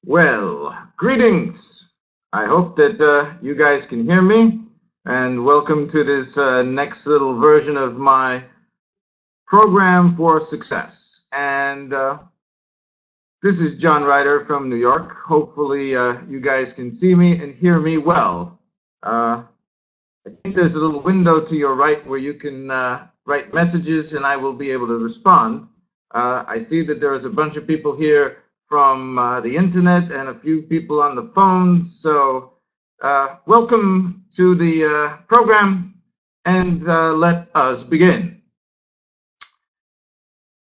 Well, greetings. I hope that you guys can hear me, and welcome to this next little version of my program for success. And this is John Ryder from New York. Hopefully, you guys can see me and hear me well. I think there's a little window to your right where you can write messages, and I will be able to respond. I see that there is a bunch of people here from the internet and a few people on the phone. So welcome to the program, and let us begin.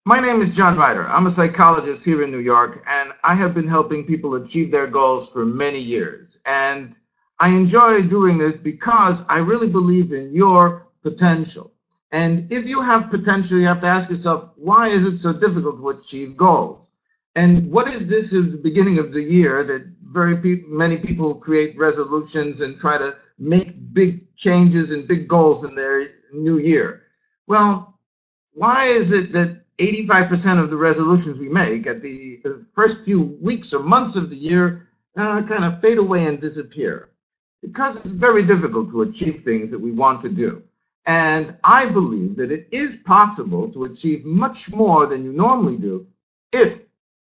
My name is John Ryder. I'm a psychologist here in New York, and I have been helping people achieve their goals for many years. And I enjoy doing this because I really believe in your potential. And if you have potential, you have to ask yourself, why is it so difficult to achieve goals? And what is this at the beginning of the year that many people create resolutions and try to make big changes and big goals in their new year? Well, why is it that 85% of the resolutions we make at the first few weeks or months of the year kind of fade away and disappear? Because it's very difficult to achieve things that we want to do. And I believe that it is possible to achieve much more than you normally do if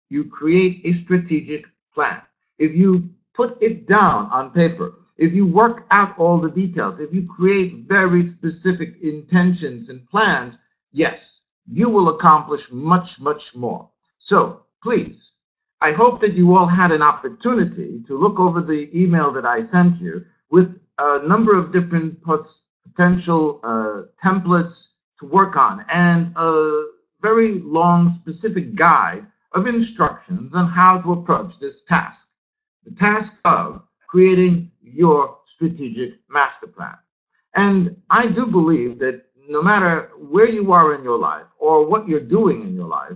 you create a strategic plan. If you put it down on paper, if you work out all the details, if you create very specific intentions and plans, yes, you will accomplish much, much more. So please, I hope that you all had an opportunity to look over the email that I sent you with a number of different potential templates to work on and a very long specific guide of instructions on how to approach this task, the task of creating your strategic master plan. And I do believe that no matter where you are in your life or what you're doing in your life,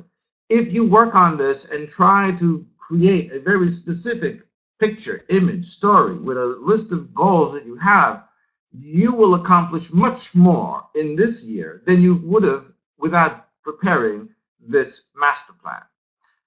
if you work on this and try to create a very specific picture, image, story with a list of goals that you have, you will accomplish much more in this year than you would have without preparing this master plan.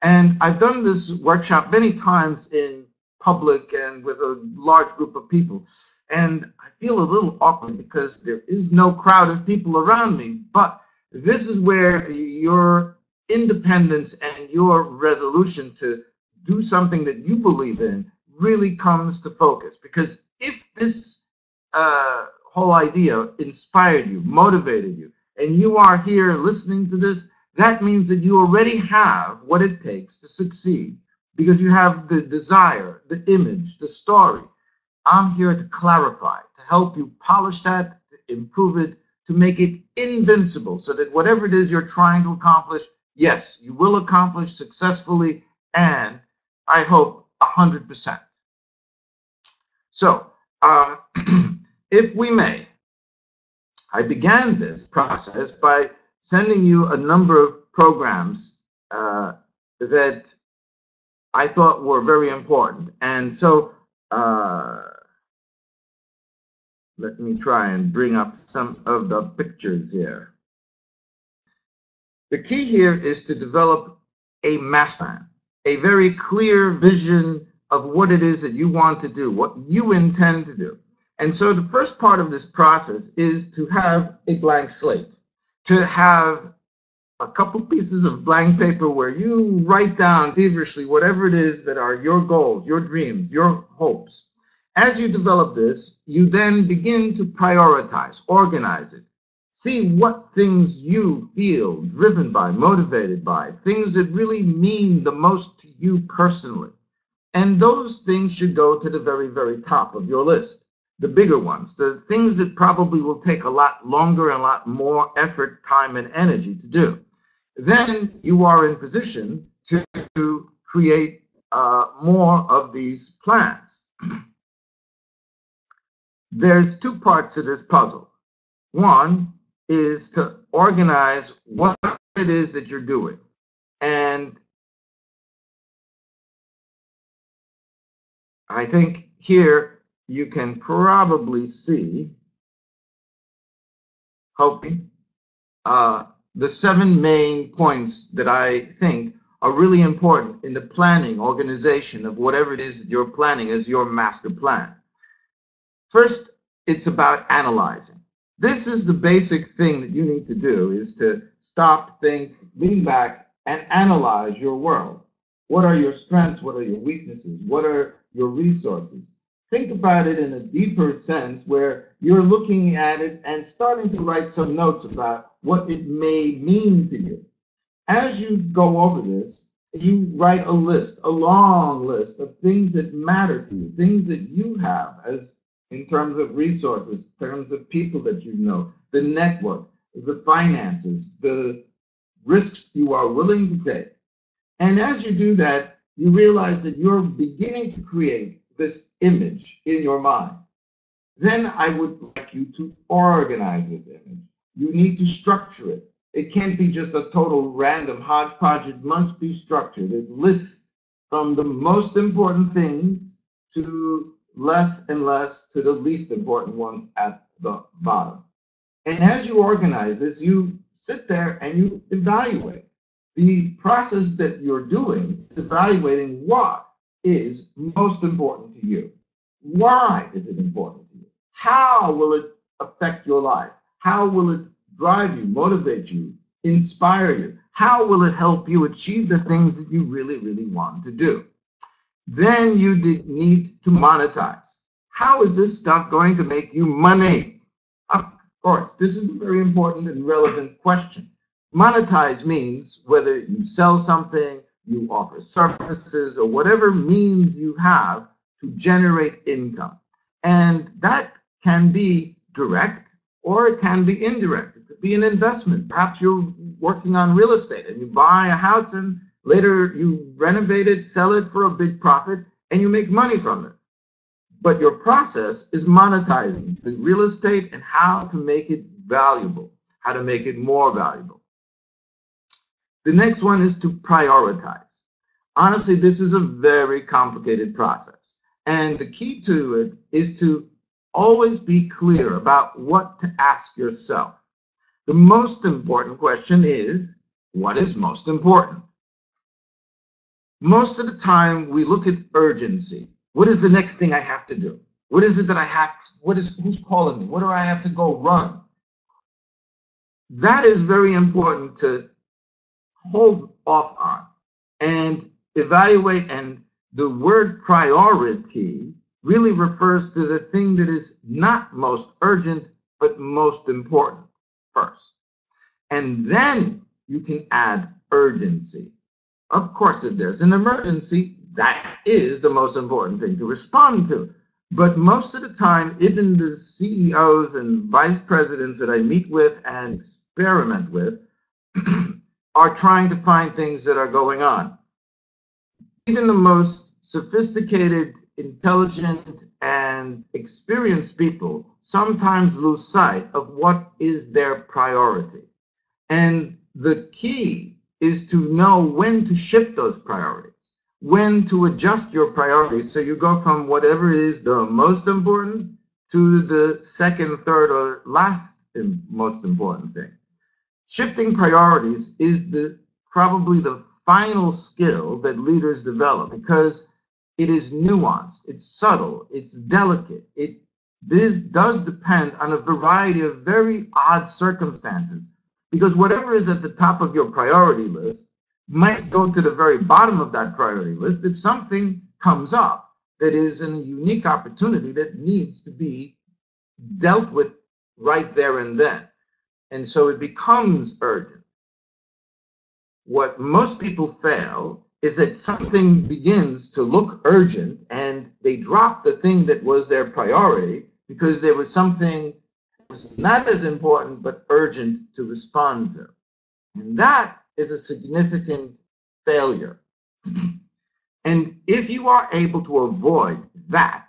And I've done this workshop many times in public and with a large group of people. And I feel a little awkward because there is no crowd of people around me. But this is where your independence and your resolution to do something that you believe in really comes to focus. Because if this whole idea inspired you, motivated you, and you are here listening to this, that means that you already have what it takes to succeed, because you have the desire, the image, the story. I'm here to clarify, to help you polish that, to improve it, to make it invincible, so that whatever it is you're trying to accomplish, yes, you will accomplish successfully, and I hope 100%. So, if we may, I began this process by sending you a number of programs that I thought were very important. And so let me try and bring up some of the pictures here. The key here is to develop a master plan, a very clear vision of what it is that you want to do, what you intend to do. And so the first part of this process is to have a blank slate, to have a couple pieces of blank paper where you write down feverishly whatever it is that are your goals, your dreams, your hopes. As you develop this, you then begin to prioritize, organize it. See what things you feel driven by, motivated by, things that really mean the most to you personally. And those things should go to the very, very top of your list. The bigger ones, the things that probably will take a lot longer and a lot more effort, time, and energy to do. Then you are in position to create more of these plans. There's two parts to this puzzle. One is to organize what it is that you're doing. And I think here you can probably see, hoping, the 7 main points that I think are really important in the planning, organization of whatever it is that you're planning as your master plan. First, it's about analyzing. This is the basic thing that you need to do, is to stop, think, lean back, and analyze your world. What are your strengths? What are your weaknesses? What are your resources? Think about it in a deeper sense where you're looking at it and starting to write some notes about what it may mean to you. As you go over this, you write a list, a long list of things that matter to you, things that you have as in terms of resources, in terms of people that you know, the network, the finances, the risks you are willing to take. And as you do that, you realize that you're beginning to create this image in your mind. Then I would like you to organize this image. You need to structure it. It can't be just a total random hodgepodge. It must be structured. It lists from the most important things to less and less to the least important ones at the bottom. And as you organize this, you sit there and you evaluate. The process that you're doing is evaluating what is most important to you. Why is it important to you? How will it affect your life? How will it drive you, motivate you, inspire you? How will it help you achieve the things that you really, really want to do? Then you need to monetize. How is this stuff going to make you money? Of course, this is a very important and relevant question. Monetize means whether you sell something, you offer services, or whatever means you have to generate income. And that can be direct or it can be indirect. It could be an investment. Perhaps you're working on real estate and you buy a house and later you renovate it, sell it for a big profit, and you make money from it. But your process is monetizing the real estate and how to make it valuable, how to make it more valuable. The next one is to prioritize. Honestly, this is a very complicated process. And the key to it is to always be clear about what to ask yourself. The most important question is, what is most important? Most of the time, we look at urgency. What is the next thing I have to do? What is it that I have? Who's calling me? What do I have to go run? That is very important to hold off on and evaluate. And the word priority really refers to the thing that is not most urgent, but most important first. And then you can add urgency. Of course, if there's an emergency, that is the most important thing to respond to. But most of the time, even the CEOs and vice presidents that I meet with and experiment with are trying to find things that are going on. Even the most sophisticated, intelligent, and experienced people sometimes lose sight of what is their priority. And the key is to know when to shift those priorities, when to adjust your priorities so you go from whatever is the most important to the second, third, or last most important thing. Shifting priorities is probably the final skill that leaders develop because it is nuanced, it's subtle, it's delicate. This does depend on a variety of very odd circumstances, because whatever is at the top of your priority list might go to the very bottom of that priority list if something comes up that is a unique opportunity that needs to be dealt with right there and then. And so it becomes urgent. What most people fail is that something begins to look urgent and they drop the thing that was their priority because there was something that was not as important but urgent to respond to. And that is a significant failure. And if you are able to avoid that,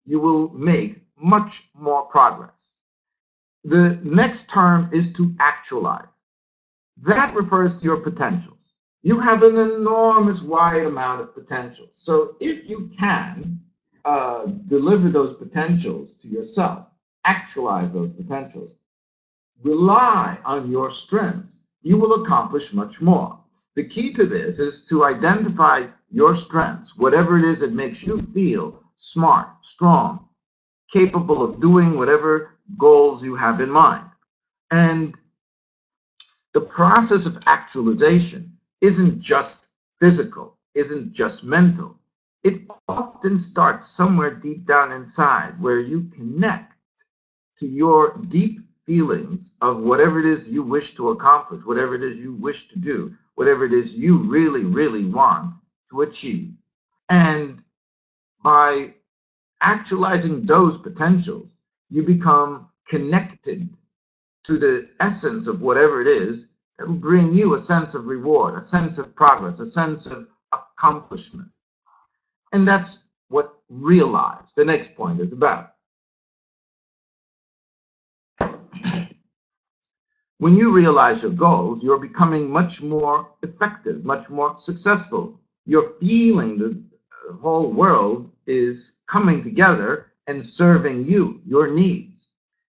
you will make much more progress. The next term is to actualize. That refers to your potentials. You have an enormous wide amount of potential. So if you can deliver those potentials to yourself, actualize those potentials, rely on your strengths, you will accomplish much more. The key to this is to identify your strengths, whatever it is that makes you feel smart, strong, capable of doing whatever goals you have in mind. And the process of actualization isn't just physical, isn't just mental. It often starts somewhere deep down inside where you connect to your deep feelings of whatever it is you wish to accomplish, whatever it is you wish to do, whatever it is you really, really want to achieve. And by actualizing those potentials, you become connected to the essence of whatever it is that will bring you a sense of reward, a sense of progress, a sense of accomplishment. And that's what realize, the next point, is about. When you realize your goals, you're becoming much more effective, much more successful. You're feeling the whole world is coming together and serving you, your needs.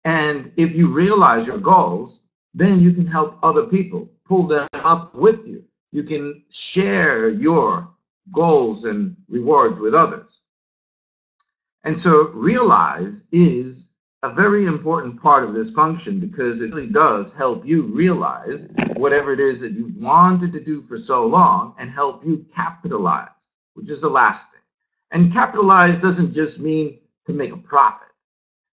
And if you realize your goals, then you can help other people, pull them up with you. You can share your goals and rewards with others. And so realize is a very important part of this function because it really does help you realize whatever it is that you've wanted to do for so long and help you capitalize, which is the last thing. And capitalize doesn't just mean to make a profit.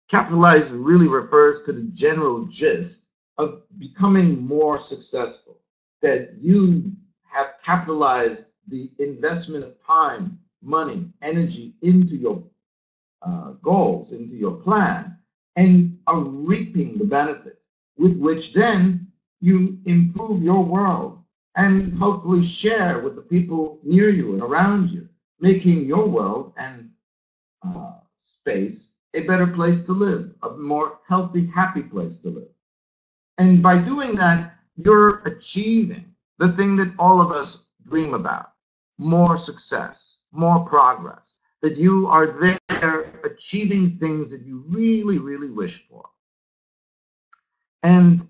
Capitalize really refers to the general gist of becoming more successful, that you have capitalized the investment of time, money, energy into your goals, into your plan, and are reaping the benefits, with which then you improve your world and hopefully share with the people near you and around you, making your world and space a better place to live, a more healthy, happy place to live. And by doing that, you're achieving the thing that all of us dream about: more success, more progress, that you are there achieving things that you really, really wish for. And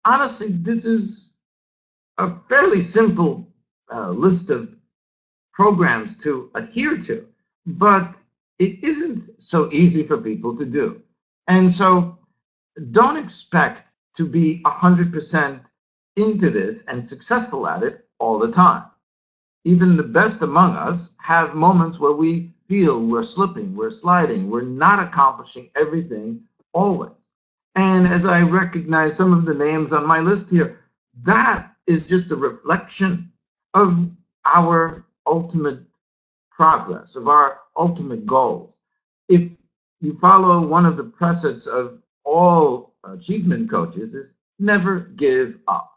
honestly, this is a fairly simple list of programs to adhere to, but it isn't so easy for people to do. And so don't expect to be 100% into this and successful at it all the time. Even the best among us have moments where we feel we're slipping, we're sliding, we're not accomplishing everything always. And as I recognize some of the names on my list here, that is just a reflection of our ultimate progress, of our ultimate goals. If you follow one of the precepts of all achievement coaches, is never give up.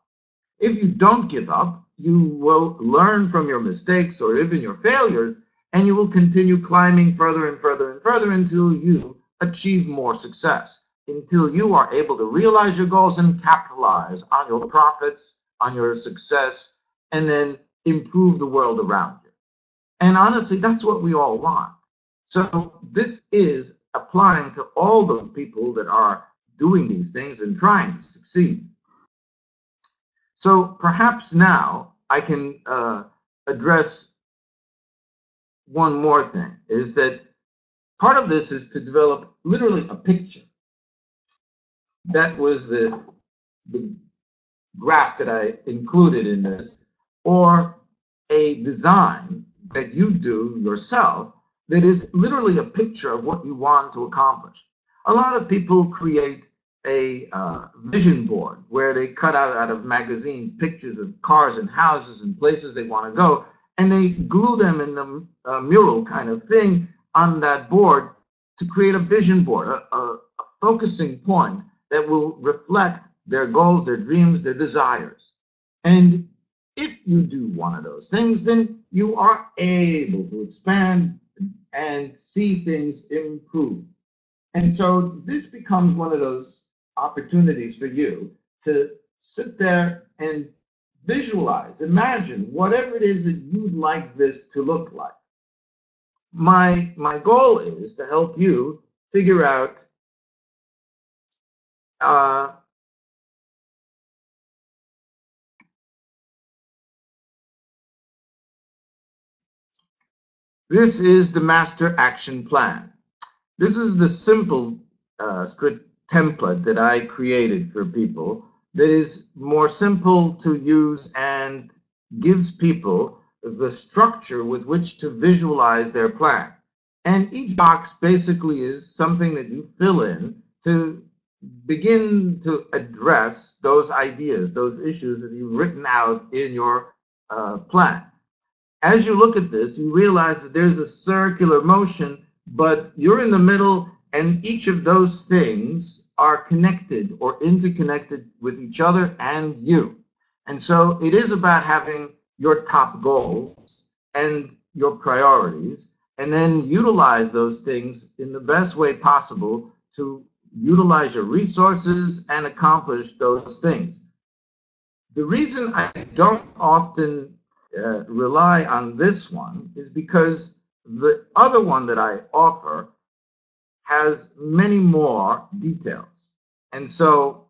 If you don't give up, you will learn from your mistakes or even your failures, and you will continue climbing further and further and further until you achieve more success, until you are able to realize your goals and capitalize on your profits, on your success, and then improve the world around you. And honestly, that's what we all want. So this is applying to all those people that are doing these things and trying to succeed. So perhaps now I can address one more thing, is that part of this is to develop literally a picture. That was the graph that I included in this, or a design that you do yourself that is literally a picture of what you want to accomplish. A lot of people create a vision board where they cut out of magazines pictures of cars and houses and places they want to go, and they glue them in the mural kind of thing on that board to create a vision board, a focusing point that will reflect their goals, their dreams, their desires. And if you do one of those things, then you are able to expand and see things improve. And so this becomes one of those opportunities for you to sit there and visualize, imagine whatever it is that you'd like this to look like. My goal is to help you figure out This is the master action plan. This is the simple strict template that I created for people that is more simple to use and gives people the structure with which to visualize their plan. And each box basically is something that you fill in to begin to address those ideas, those issues that you've written out in your plan. As you look at this, you realize that there's a circular motion, but you're in the middle, and each of those things are connected or interconnected with each other and you. And so it is about having your top goals and your priorities, and then utilize those things in the best way possible to utilize your resources and accomplish those things. The reason I don't often rely on this one is because the other one that I offer has many more details. And so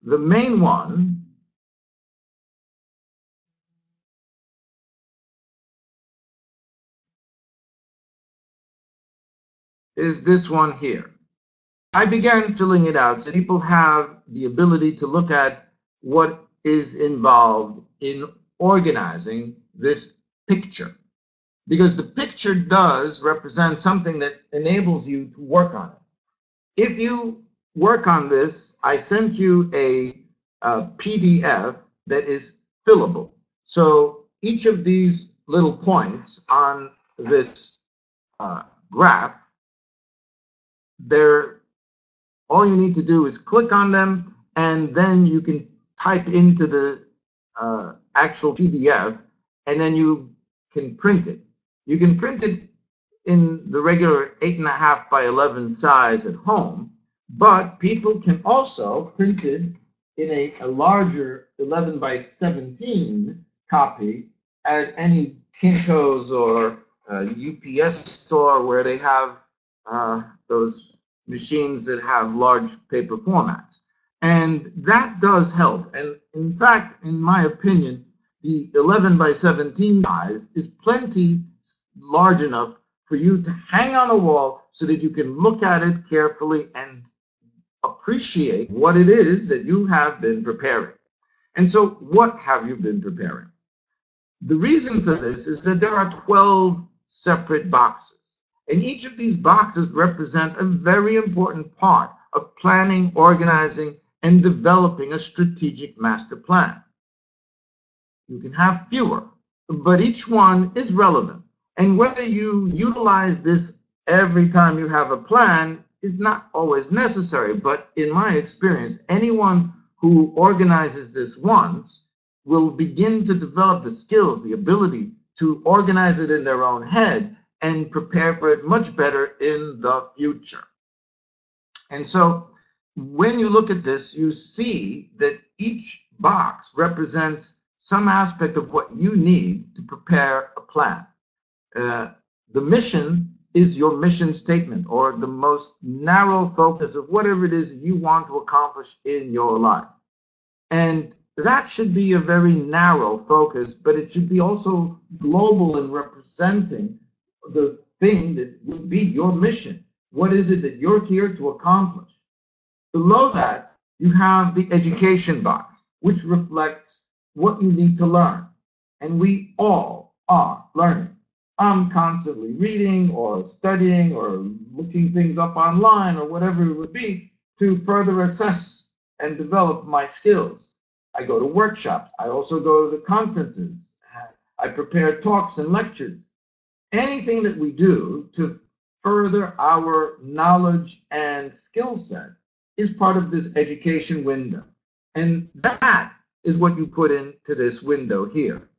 the main one is this one here. I began filling it out so people have the ability to look at what is involved in organizing this picture. Because the picture does represent something that enables you to work on it. If you work on this, I sent you a PDF that is fillable. So each of these little points on this graph, all you need to do is click on them, and then you can type into the actual PDF, and then you can print it. You can print it in the regular 8.5 by 11 size at home, but people can also print it in a larger 11 by 17 copy at any Kinko's or UPS store where they have those machines that have large paper formats. And that does help. And in fact, in my opinion, the 11 by 17 size is plenty large enough for you to hang on a wall so that you can look at it carefully and appreciate what it is that you have been preparing. And so what have you been preparing? The reason for this is that there are 12 separate boxes. And each of these boxes represent a very important part of planning, organizing, and developing a strategic master plan. You can have fewer, but each one is relevant. And whether you utilize this every time you have a plan is not always necessary. But in my experience, anyone who organizes this once will begin to develop the skills, the ability to organize it in their own head and prepare for it much better in the future. And so when you look at this, you see that each box represents some aspect of what you need to prepare a plan. The mission is your mission statement, or the most narrow focus of whatever it is you want to accomplish in your life. And that should be a very narrow focus, but it should be also global in representing the thing that would be your mission. What is it that you're here to accomplish? Below that, you have the education box, which reflects what you need to learn. And we all are learning. I'm constantly reading or studying or looking things up online or whatever it would be to further assess and develop my skills. I go to workshops. I also go to the conferences. I prepare talks and lectures. Anything that we do to further our knowledge and skill set is part of this education window. And that is what you put into this window here.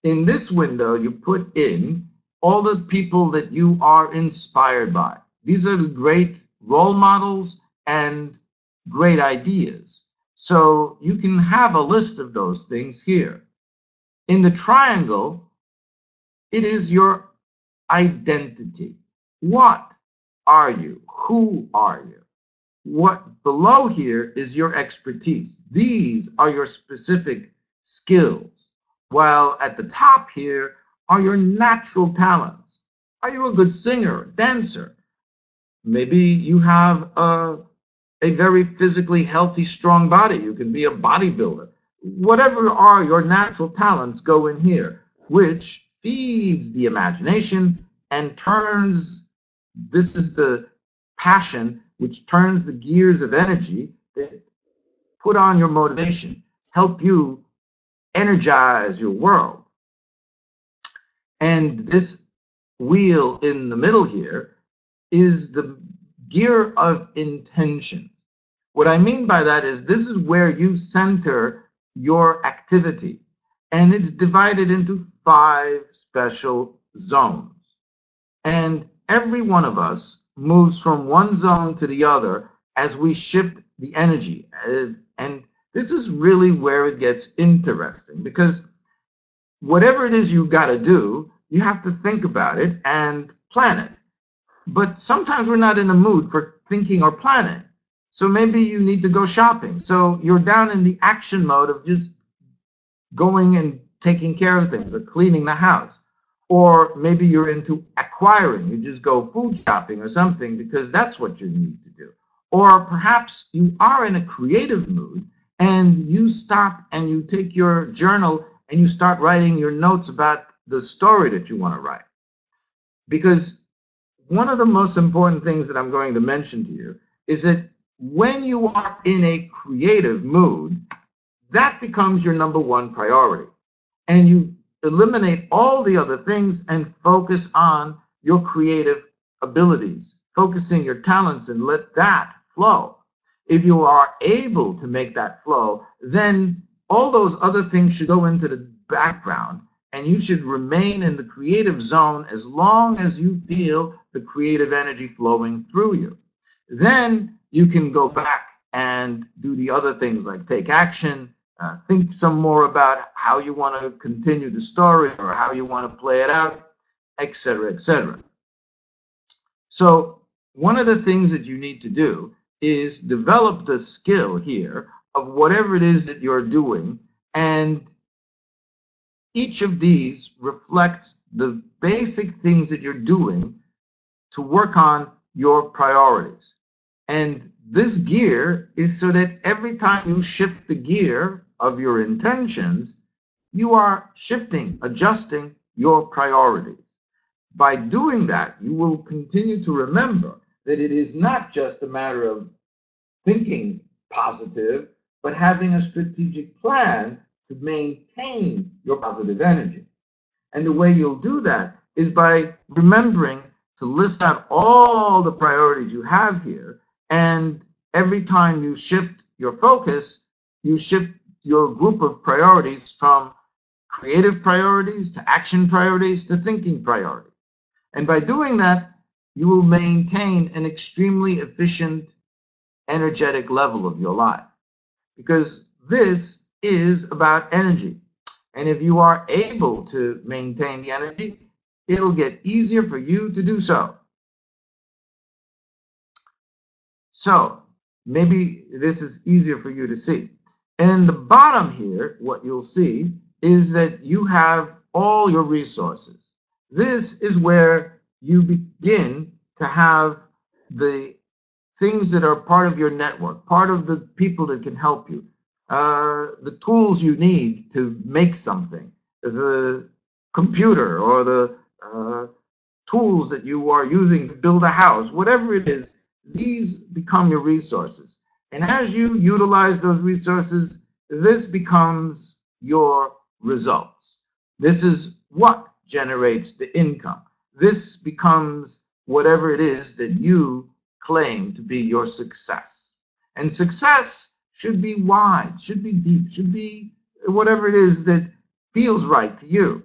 In this window, you put in all the people that you are inspired by. These are the great role models and great ideas. So you can have a list of those things here. In the triangle, it is your identity. What are you? Who are you? What below here is your expertise. These are your specific skills. while at the top here are your natural talents. Are you a good singer, dancer? Maybe you have a very physically healthy, strong body. You can be a bodybuilder. Whatever are your natural talents go in here, which feeds the imagination and turns, this is the passion, which turns the gears of energy that put on your motivation, help you energize your world. And this wheel in the middle here is the gear of intention. What I mean by that is this is where you center your activity, and it's divided into 5 special zones. And every one of us moves from one zone to the other as we shift the energy. And this is really where it gets interesting, because whatever it is you've got to do, you have to think about it and plan it. But sometimes we're not in the mood for thinking or planning. So maybe you need to go shopping. So you're down in the action mode of just going and taking care of things or cleaning the house. Or maybe you're into acquiring. You just go food shopping or something because that's what you need to do. Or perhaps you are in a creative mood and you stop and you take your journal and you start writing your notes about the story that you want to write. Because one of the most important things that I'm going to mention to you is that when you are in a creative mood, that becomes your number one priority. And you eliminate all the other things and focus on your creative abilities, focusing your talents, and let that flow. If you are able to make that flow, then all those other things should go into the background, and you should remain in the creative zone as long as you feel the creative energy flowing through you. Then you can go back and do the other things like take action, think some more about how you want to continue the story or how you want to play it out, etc., etc. So one of the things that you need to do is develop the skill here of whatever it is that you're doing, and each of these reflects the basic things that you're doing to work on your priorities. And this gear is so that every time you shift the gear of your intentions, you are shifting, adjusting your priorities. By doing that, you will continue to remember that it is not just a matter of thinking positive, but having a strategic plan to maintain your positive energy. And the way you'll do that is by remembering to list out all the priorities you have here. And every time you shift your focus, you shift your group of priorities from creative priorities to action priorities to thinking priorities. And by doing that, you will maintain an extremely efficient, energetic level of your life. Because this is about energy. And if you are able to maintain the energy, it'll get easier for you to do so. So maybe this is easier for you to see. And in the bottom here, what you'll see is that you have all your resources. This is where you begin to have the things that are part of your network, part of the people that can help you, the tools you need to make something, the computer or the tools that you are using to build a house, whatever it is, these become your resources. And as you utilize those resources, this becomes your results. This is what generates the income. This becomes whatever it is that you claim to be your success. And success should be wide, should be deep, should be whatever it is that feels right to you.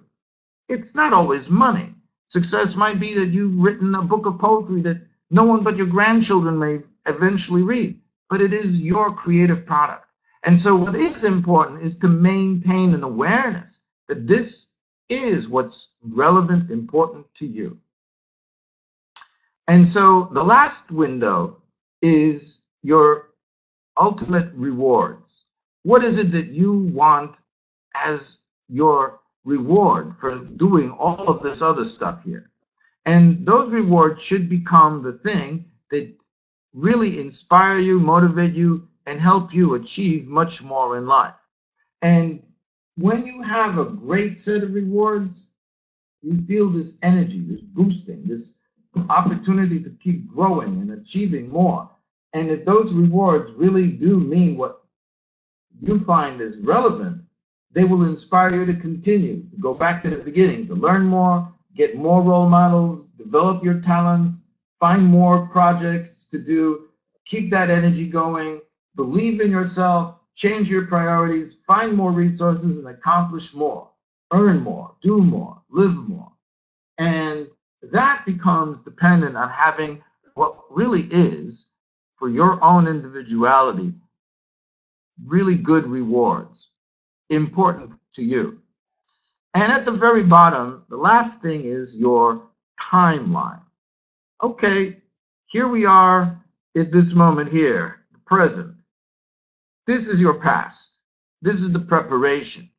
It's not always money. Success might be that you've written a book of poetry that no one but your grandchildren may eventually read, but it is your creative product. And so what is important is to maintain an awareness that this is what's relevant, important to you. And so the last window is your ultimate rewards. What is it that you want as your reward for doing all of this other stuff here. And those rewards should become the thing that really inspire you, motivate you, and help you achieve much more in life. And when you have a great set of rewards, you feel this energy, this boosting, this opportunity to keep growing and achieving more. And if those rewards really do mean what you find is relevant, they will inspire you to continue, to go back to the beginning, to learn more, get more role models, develop your talents, find more projects to do, keep that energy going, believe in yourself, change your priorities, find more resources, and accomplish more, earn more, do more, live more. And that becomes dependent on having what really is, for your own individuality, really good rewards, important to you. And at the very bottom, the last thing is your timeline. Okay, here we are at this moment here, the present. This is your past. This is the preparation.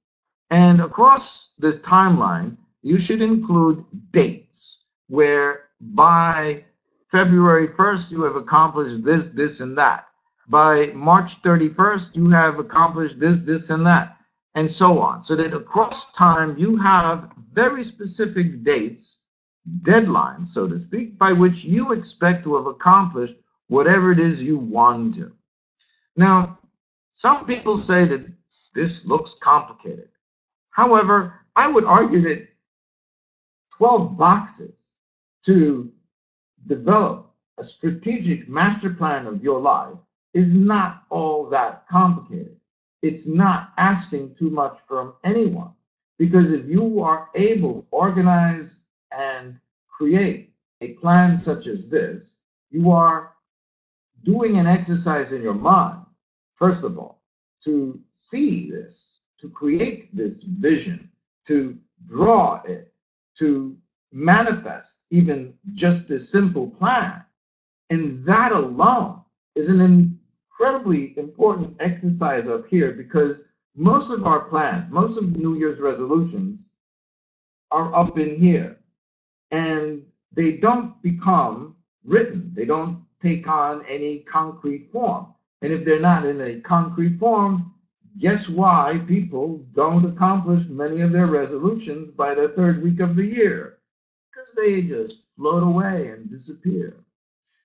And across this timeline, you should include dates where by February 1st, you have accomplished this, this, and that. By March 31st, you have accomplished this, this, and that, and so on. So that across time, you have very specific dates, deadlines, so to speak, by which you expect to have accomplished whatever it is you want to. Now, some people say that this looks complicated. However, I would argue that 12 boxes to develop a strategic master plan of your life is not all that complicated. It's not asking too much from anyone, because if you are able to organize and create a plan such as this, you are doing an exercise in your mind, first of all, to see this, to create this vision, to draw it, to manifest even just this simple plan. And that alone is an incredibly important exercise up here, because most of our plans, most of New Year's resolutions are up in here, and they don't become written. They don't take on any concrete form. And if they're not in a concrete form, guess why people don't accomplish many of their resolutions by the third week of the year? Because they just float away and disappear.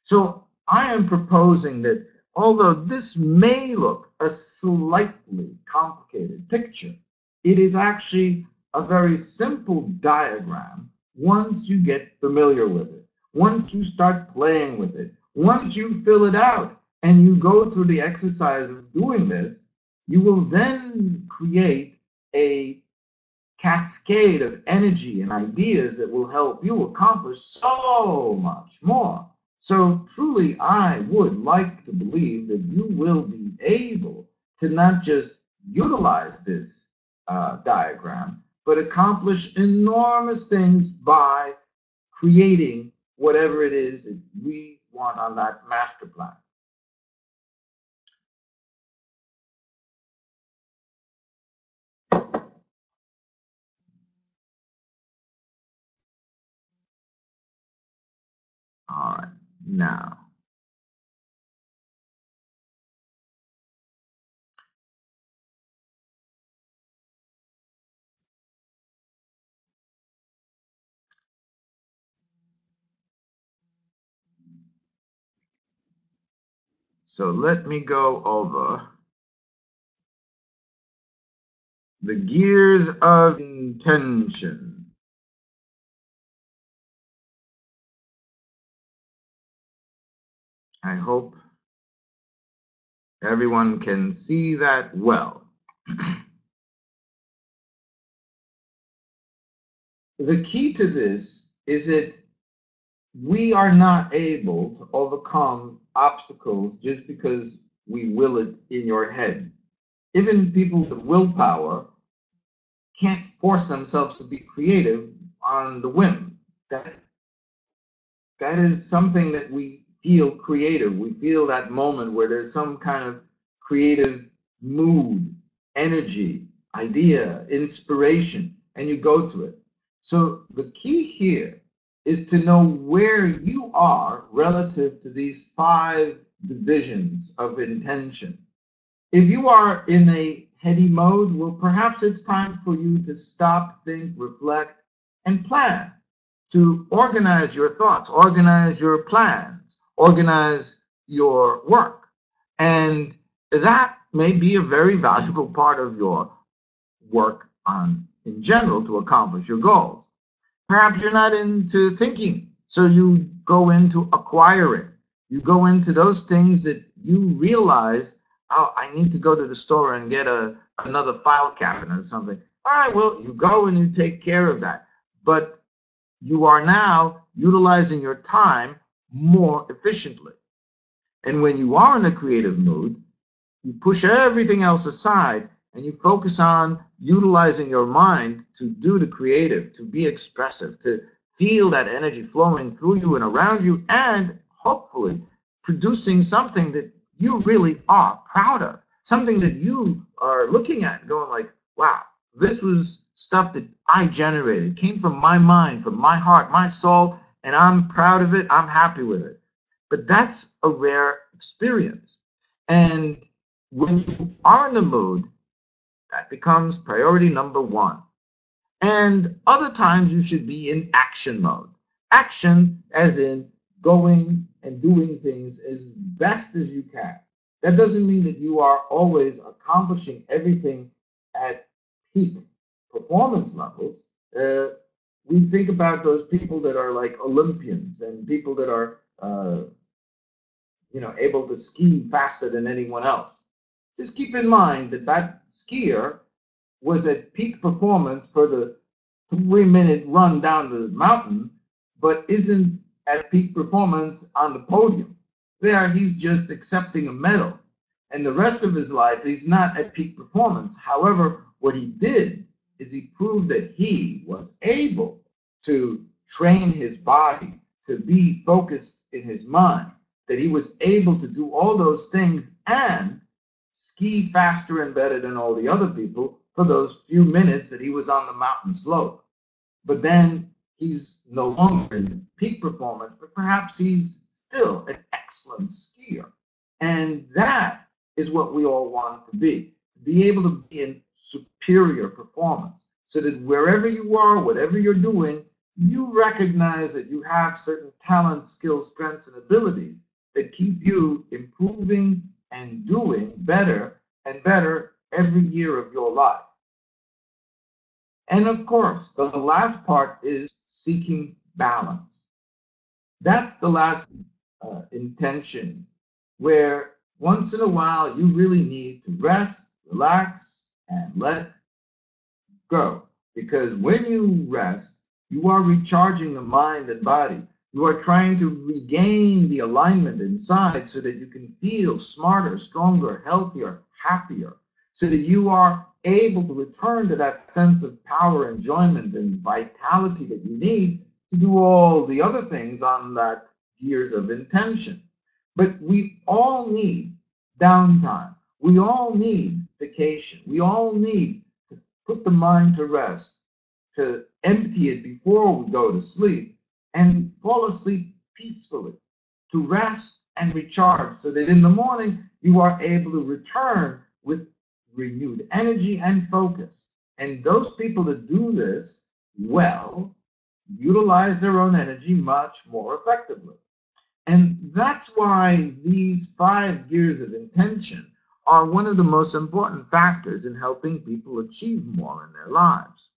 So I am proposing that although this may look a slightly complicated picture, it is actually a very simple diagram once you get familiar with it, once you start playing with it, once you fill it out and you go through the exercise of doing this. You will then create a cascade of energy and ideas that will help you accomplish so much more. So truly, I would like to believe that you will be able to not just utilize this diagram, but accomplish enormous things by creating whatever it is that we want on that master plan. All right, now, so let me go over the gears of intention. I hope everyone can see that well. The key to this is that we are not able to overcome obstacles just because we will it in your head. Even people with willpower can't force themselves to be creative on the whim. That is something that we feel creative. We feel that moment where there's some kind of creative mood, energy, idea, inspiration, and you go to it. So the key here is to know where you are relative to these five divisions of intention. If you are in a heady mode, well, perhaps it's time for you to stop, think, reflect, and plan, to organize your thoughts, organize your plans, organize your work. And that may be a very valuable part of your work on in general to accomplish your goals. Perhaps you're not into thinking, so you go into acquiring. You go into those things that you realize, oh, I need to go to the store and get another file cabinet or something. All right, well, you go and you take care of that. But you are now utilizing your time more efficiently. And when you are in a creative mood, you push everything else aside and you focus on utilizing your mind to do the creative, to be expressive, to feel that energy flowing through you and around you, and hopefully producing something that you really are proud of, something that you are looking at and going like, wow, this was stuff that I generated, came from my mind, from my heart, my soul, and I'm proud of it, I'm happy with it. But that's a rare experience. And when you are in the mood, that becomes priority number one. And other times you should be in action mode. Action as in going and doing things as best as you can. That doesn't mean that you are always accomplishing everything at peak performance levels. We think about those people that are like Olympians and people that are, able to ski faster than anyone else. Just keep in mind that that skier was at peak performance for the 3-minute run down the mountain, but isn't at peak performance on the podium. There, he's just accepting a medal. And the rest of his life, he's not at peak performance. However, what he did is he proved that he was able to train his body, to be focused in his mind, that he was able to do all those things and ski faster and better than all the other people for those few minutes that he was on the mountain slope. But then he's no longer in peak performance, but perhaps he's still an excellent skier. And that is what we all want to be able to be in superior performance, so that wherever you are, whatever you're doing, you recognize that you have certain talents, skills, strengths, and abilities that keep you improving and doing better and better every year of your life. And of course, the last part is seeking balance. That's the last intention, where once in a while you really need to rest, relax, and let go. Because when you rest, you are recharging the mind and body. You are trying to regain the alignment inside so that you can feel smarter, stronger, healthier, happier, so that you are able to return to that sense of power, enjoyment, and vitality that you need to do all the other things on that gears of intention. But we all need downtime. We all need vacation. We all need to put the mind to rest, to empty it before we go to sleep, and fall asleep peacefully, to rest and recharge, so that in the morning you are able to return with renewed energy and focus. And those people that do this well utilize their own energy much more effectively. And that's why these 5 gears of intention are one of the most important factors in helping people achieve more in their lives.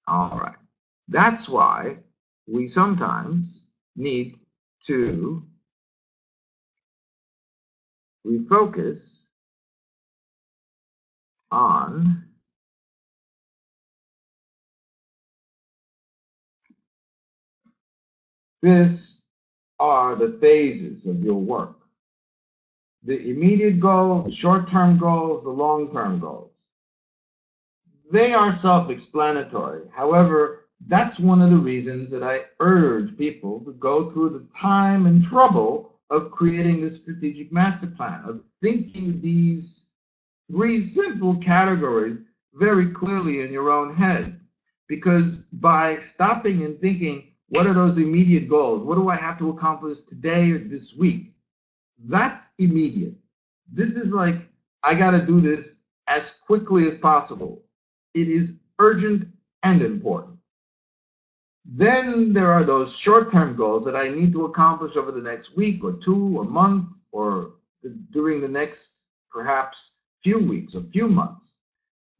All right. That's why we sometimes need to refocus on this are the phases of your work. The immediate goals, the short-term goals, the long-term goals. They are self-explanatory. However, that's one of the reasons that I urge people to go through the time and trouble of creating the strategic master plan, of thinking these three simple categories very clearly in your own head. Because by stopping and thinking, what are those immediate goals? What do I have to accomplish today or this week? That's immediate. This is like, I got to do this as quickly as possible. It is urgent and important. Then there are those short-term goals that I need to accomplish over the next week or two or month or during the next perhaps few weeks or few months.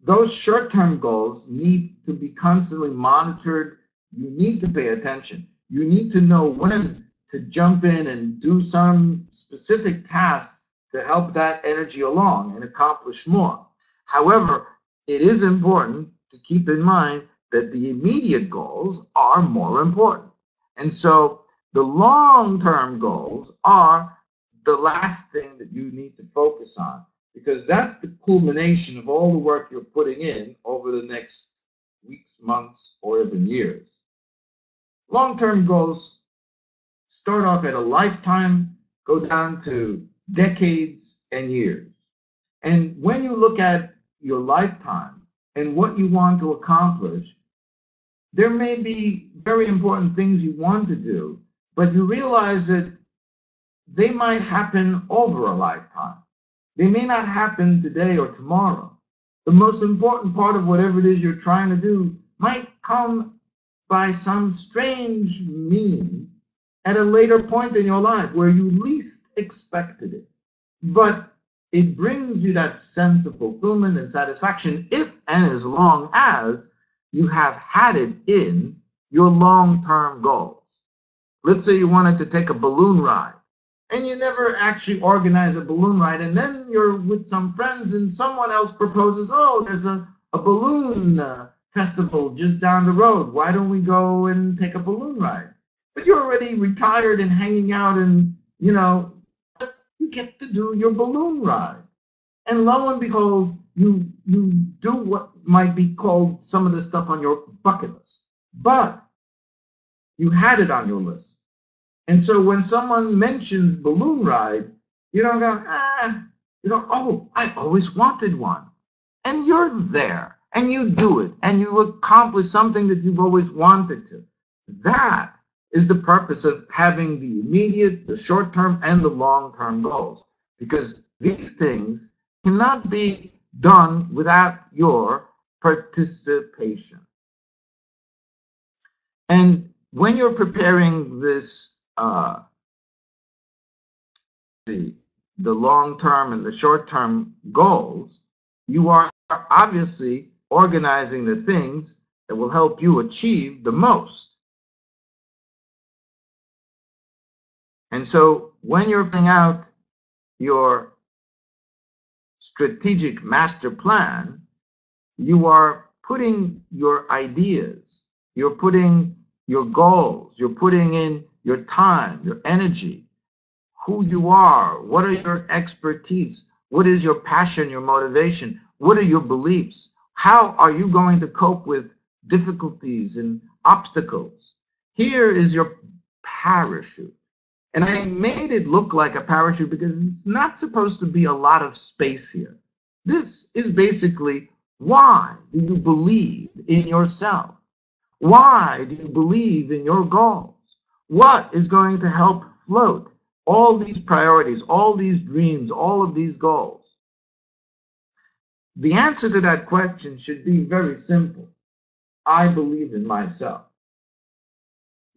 Those short-term goals need to be constantly monitored. You need to pay attention. You need to know when to jump in and do some specific task to help that energy along and accomplish more. However, it is important to keep in mind that the immediate goals are more important. And so the long-term goals are the last thing that you need to focus on, because that's the culmination of all the work you're putting in over the next weeks, months, or even years. Long-term goals start off at a lifetime, go down to decades and years. And when you look at your lifetime and what you want to accomplish, there may be very important things you want to do, but you realize that they might happen over a lifetime. They may not happen today or tomorrow. The most important part of whatever it is you're trying to do might come by some strange means at a later point in your life where you least expected it. But it brings you that sense of fulfillment and satisfaction if and as long as you have had it in your long-term goals. Let's say you wanted to take a balloon ride, and you never actually organize a balloon ride, and then you're with some friends and someone else proposes, oh, there's a balloon festival just down the road. Why don't we go and take a balloon ride? But you're already retired and hanging out, and you get to do your balloon ride. And lo and behold, you do what might be called some of the stuff on your bucket list. But you had it on your list. And so when someone mentions balloon ride, you don't go, oh, I always wanted one. And you're there, and you do it, and you accomplish something that you've always wanted to. That is the purpose of having the immediate, the short-term, and the long-term goals. Because these things cannot be done without your participation. And when you're preparing this, the long-term and the short-term goals, you are obviously organizing the things that will help you achieve the most. And so when you're putting out your strategic master plan, you are putting your ideas, you're putting your goals, you're putting in your time, your energy, who you are, what are your expertise, what is your passion, your motivation, what are your beliefs, how are you going to cope with difficulties and obstacles. Here is your parachute. And I made it look like a parachute because it's not supposed to be a lot of space here. This is basically, why do you believe in yourself? Why do you believe in your goals? What is going to help float all these priorities, all these dreams, all of these goals? The answer to that question should be very simple. I believe in myself.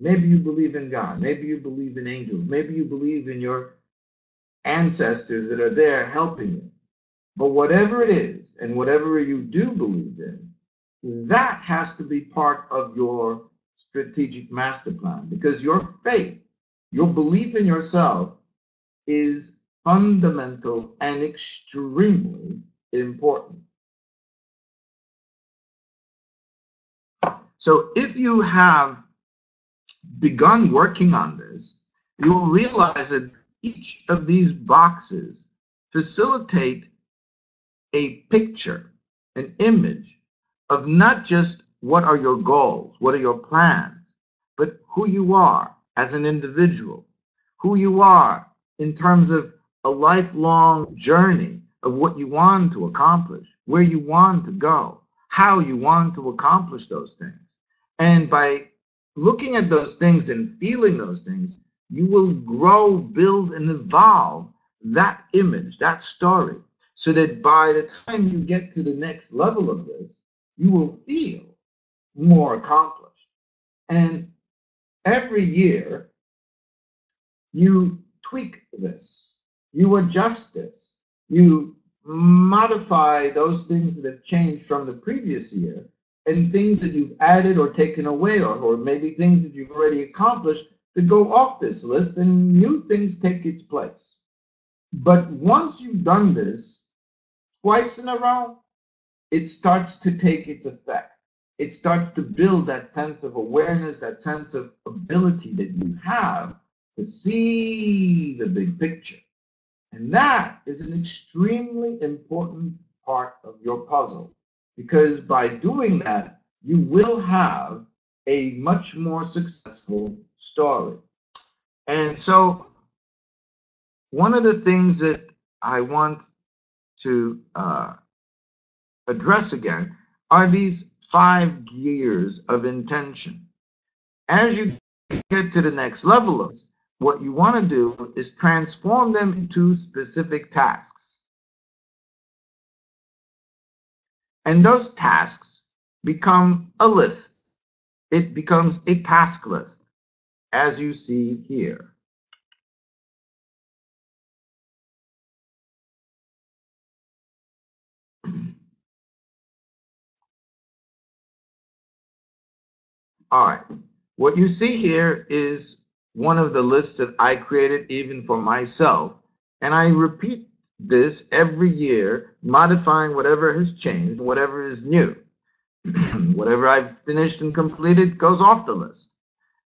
Maybe you believe in God. Maybe you believe in angels. Maybe you believe in your ancestors that are there helping you. But whatever it is, and whatever you do believe in, that has to be part of your strategic master plan, because your faith, your belief in yourself is fundamental and extremely important. So if you have begun working on this, you will realize that each of these boxes facilitate a picture, an image of not just what are your goals, what are your plans, but who you are as an individual, who you are in terms of a lifelong journey of what you want to accomplish, where you want to go, how you want to accomplish those things. And by looking at those things and feeling those things, you will grow, build, and evolve that image, that story, so that by the time you get to the next level of this, you will feel more accomplished. And every year, you tweak this, you adjust this, you modify those things that have changed from the previous year, and things that you've added or taken away, or maybe things that you've already accomplished that go off this list, and new things take its place. But once you've done this twice in a row, it starts to take its effect. It starts to build that sense of awareness, that sense of ability that you have to see the big picture. And that is an extremely important part of your puzzle, because by doing that, you will have a much more successful story. And so, one of the things that I want to address again are these 5 gears of intention. As you get to the next level of this, what you want to do is transform them into specific tasks. And those tasks become a list. It becomes a task list, as you see here. All right. What you see here is one of the lists that I created even for myself. And I repeat this every year, modifying whatever has changed, whatever is new. Whatever I've finished and completed goes off the list.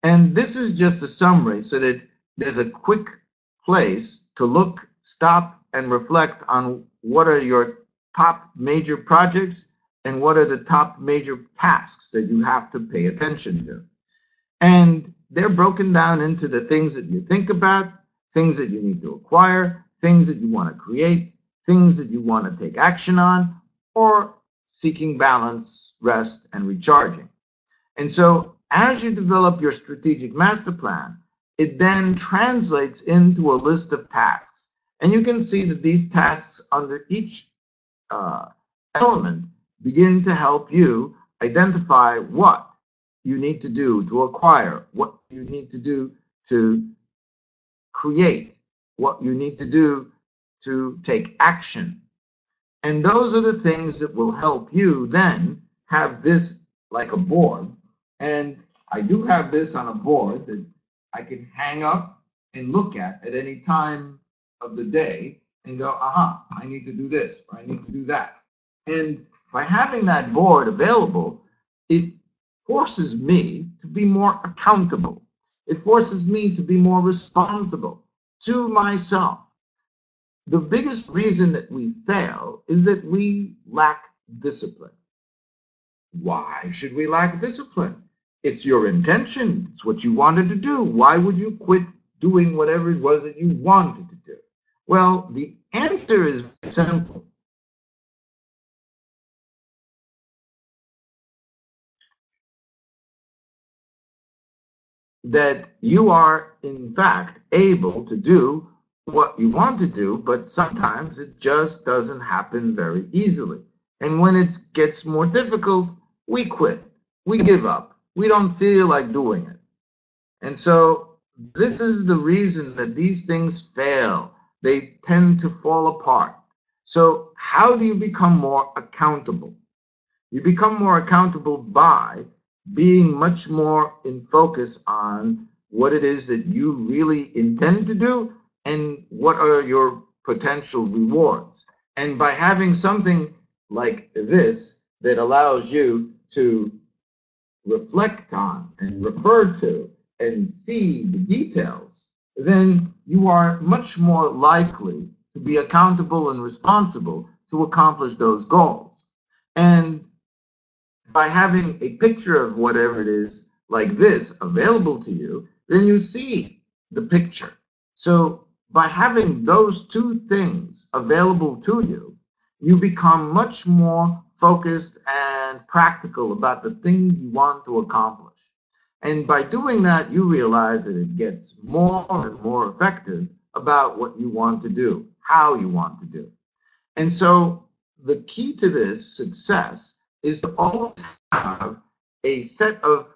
And this is just a summary so that there's a quick place to look, stop, and reflect on what are your top major projects and what are the top major tasks that you have to pay attention to. And they're broken down into the things that you think about, things that you need to acquire, things that you want to create, things that you want to take action on, or seeking balance, rest, and recharging. And so as you develop your strategic master plan, it then translates into a list of tasks. And you can see that these tasks under each element begin to help you identify what you need to do to acquire, what you need to do to create, what you need to do to take action. And those are the things that will help you then have this like a board. And I do have this on a board that I can hang up and look at any time of the day and go, aha, I need to do this, or I need to do that. And by having that board available, it forces me to be more accountable. It forces me to be more responsible to myself. The biggest reason that we fail is that we lack discipline. Why should we lack discipline? It's your intention. It's what you wanted to do. Why would you quit doing whatever it was that you wanted to do? Well, the answer is simple. That you are, in fact, able to do what you want to do, but sometimes it just doesn't happen very easily. And when it gets more difficult, we quit. We give up. We don't feel like doing it. And so this is the reason that these things fail. They tend to fall apart. So how do you become more accountable? You become more accountable by being much more in focus on what it is that you really intend to do and what are your potential rewards. And by having something like this that allows you to reflect on and refer to and see the details, then you are much more likely to be accountable and responsible to accomplish those goals. And by having a picture of whatever it is like this available to you, then you see the picture. So by having those two things available to you, you become much more focused and practical about the things you want to accomplish. And by doing that, you realize that it gets more and more effective about what you want to do, how you want to do. And so the key to this success is to always have a set of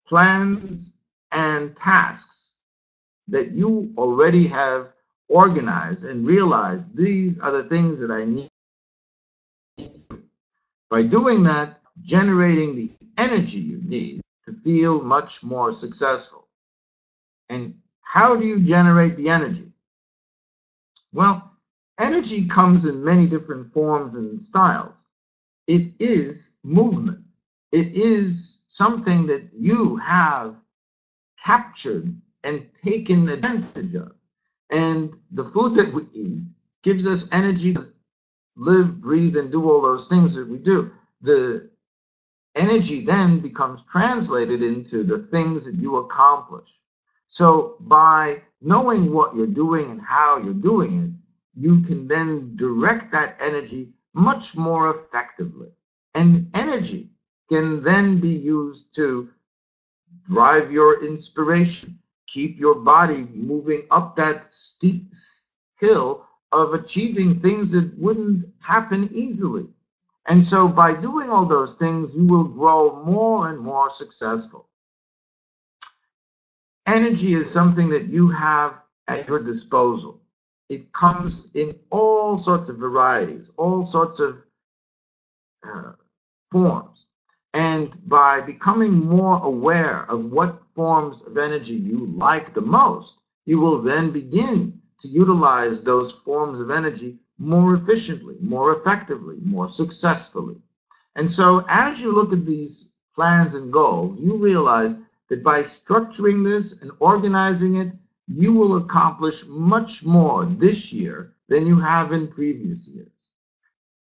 plans and tasks that you already have organized and realized these are the things that I need. By doing that, generating the energy you need to feel much more successful. And how do you generate the energy? Well, energy comes in many different forms and styles. It is movement. It is something that you have captured and taken advantage of. And the food that we eat gives us energy to live, breathe, and do all those things that we do. The energy then becomes translated into the things that you accomplish. So by knowing what you're doing and how you're doing it, you can then direct that energy much more effectively. And energy can then be used to drive your inspiration, keep your body moving up that steep hill of achieving things that wouldn't happen easily. And so by doing all those things, you will grow more and more successful. Energy is something that you have at your disposal. It comes in all sorts of varieties, all sorts of forms. And by becoming more aware of what forms of energy you like the most, you will then begin to utilize those forms of energy more efficiently, more effectively, more successfully. And so as you look at these plans and goals, you realize that by structuring this and organizing it, you will accomplish much more this year than you have in previous years.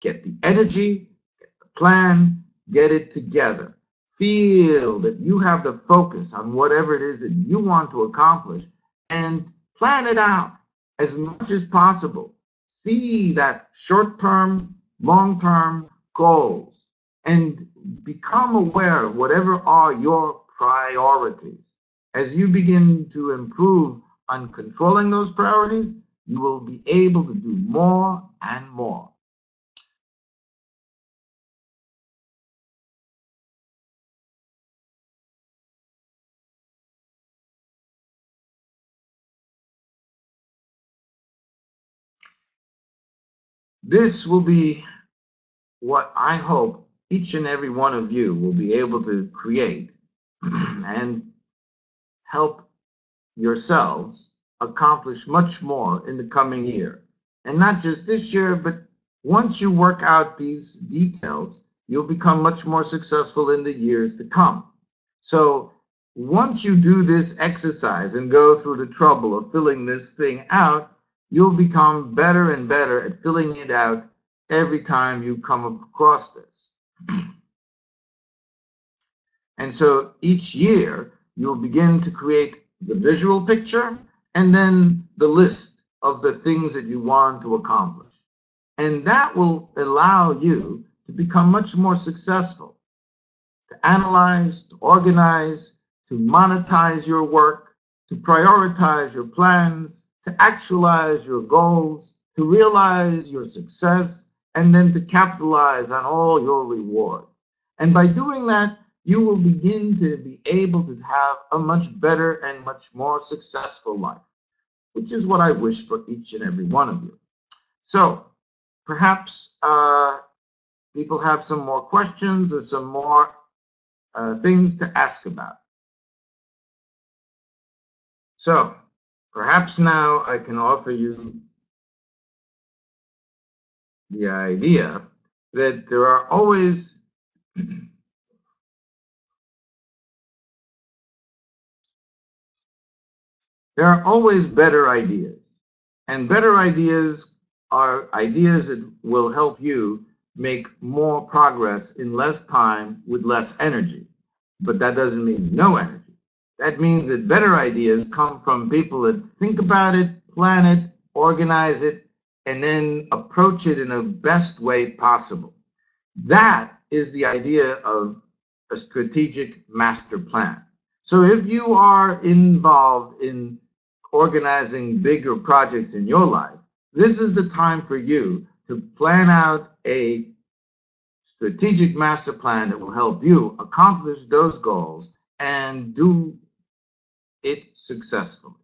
Get the energy, get the plan, get it together. Feel that you have the focus on whatever it is that you want to accomplish and plan it out as much as possible. See that short-term, long-term goals and become aware of whatever are your priorities. As you begin to improve on controlling those priorities, you will be able to do more and more. This will be what I hope each and every one of you will be able to create and help yourselves accomplish much more in the coming year. And not just this year, but once you work out these details, you'll become much more successful in the years to come. So once you do this exercise and go through the trouble of filling this thing out, you'll become better and better at filling it out every time you come across this. And so each year, you'll begin to create the visual picture and then the list of the things that you want to accomplish. And that will allow you to become much more successful, to analyze, to organize, to monetize your work, to prioritize your plans, to actualize your goals, to realize your success, and then to capitalize on all your reward. And by doing that, you will begin to be able to have a much better and much more successful life, which is what I wish for each and every one of you. So perhaps people have some more questions or some more things to ask about. So perhaps now I can offer you the idea that there are always better ideas. And better ideas are ideas that will help you make more progress in less time with less energy. But that doesn't mean no energy. That means that better ideas come from people that think about it, plan it, organize it, and then approach it in the best way possible. That is the idea of a strategic master plan. So if you are involved in organizing bigger projects in your life, this is the time for you to plan out a strategic master plan that will help you accomplish those goals and do it successfully.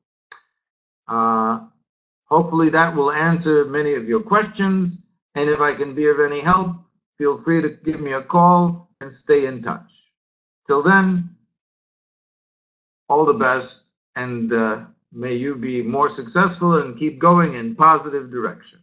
Hopefully that will answer many of your questions. And if I can be of any help, feel free to give me a call and stay in touch. Till then, all the best, and may you be more successful and keep going in positive direction.